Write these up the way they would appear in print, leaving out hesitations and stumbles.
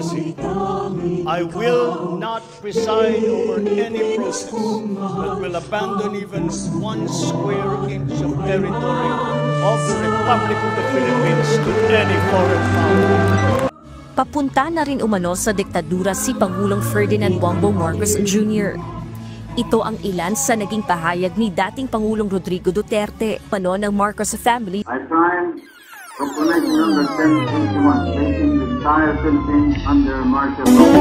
policy. I will not preside over any process that will abandon even 1 square inch of territory of the Republic of the Philippines to any foreign power. Papunta na rin umano sa diktadura si Pangulong Ferdinand Bongbong Marcos Jr. Ito ang ilan sa naging pahayag ni dating Pangulong Rodrigo Duterte, pano ng Marcos family. I signed Proclamation number 1081, placing the entire Philippines under martial law.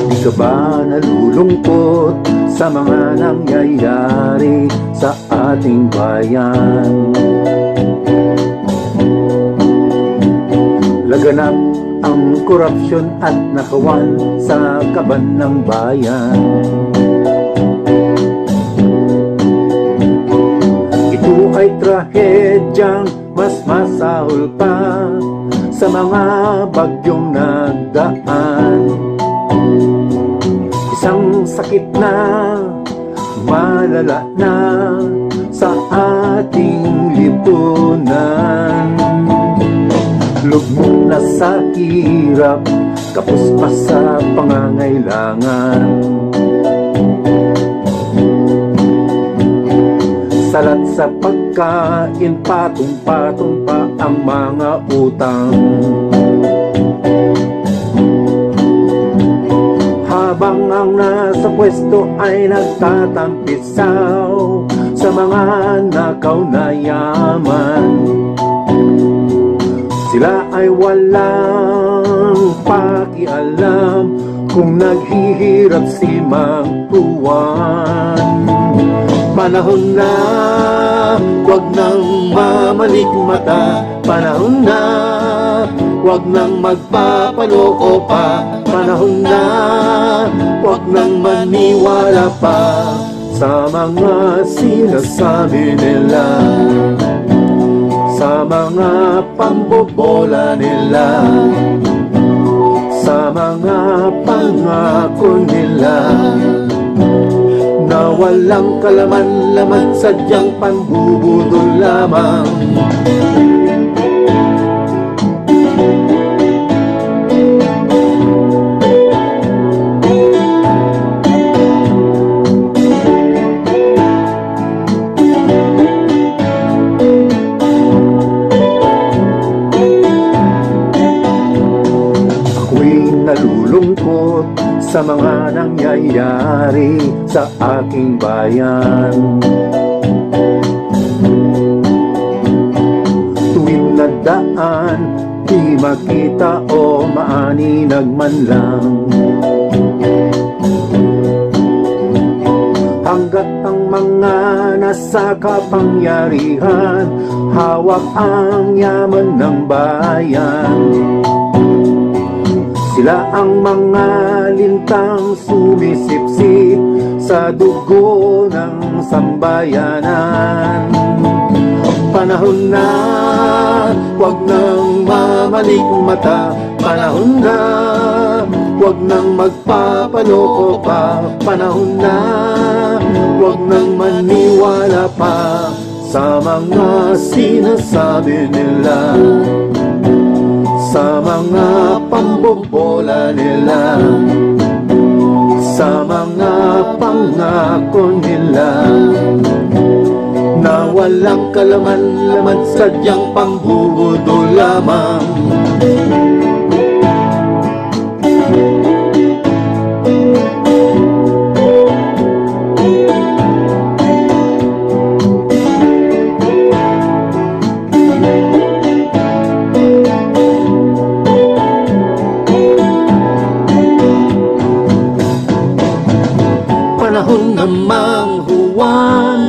Di ka ba nalulungkot sa mga nangyayari sa ating bayan? Laganap ang korupsyon at nakawan sa kaban ng bayan. Ito ay trahedyang mas masahol pa sa mga bagyong nagdaan. Isang sakit na malala na sa ating lipunan. Lugmok na sa hirap, kapos pa sa pangangailangan. Salat sa pagkain, patong-patong pa ang mga utang. Habang ang nasa pwesto ay nagtatampisaw sa mga nakaw na yaman, sila ay walang pakialam kung naghihirap si Mang Juan. Panahon na, wag nang mamalikmata. Panahon na, wag nang magpapaloko pa. Panahon na, wag nang maniwala pa sa mga sinasabi nila, sa mga pambobola nila, sa mga pangako nila na walang kalaman-laman, sadyang pambubudol lamang. Nalulungkot sa mga nangyayari sa aking bayan. Tuwing nadaan, di makita o maaninag man lang. Hanggat ang mga nasa kapangyarihan hawak ang yaman ng bayan, sila ang mga lintang sumisipsip sa dugo ng sambayanan. Panahon na, wag nang mamalikmata. Panahon na, wag nang magpapaloko pa. Panahon na, wag nang maniwala pa sa mga sinasabi nila, sa mga pambobola nila, sa mga pangako nila na walang kalaman-laman, sadyang pambubudol lamang. Panahon na Mang Juan,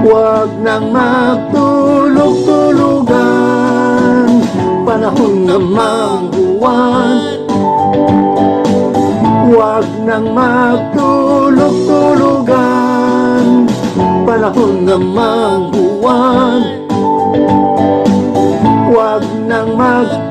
wag nang magtulog-tulugan. Panahon na Mang Juan, wag nang magtulog-tulugan. Panahon na Mang Juan, Huwag nang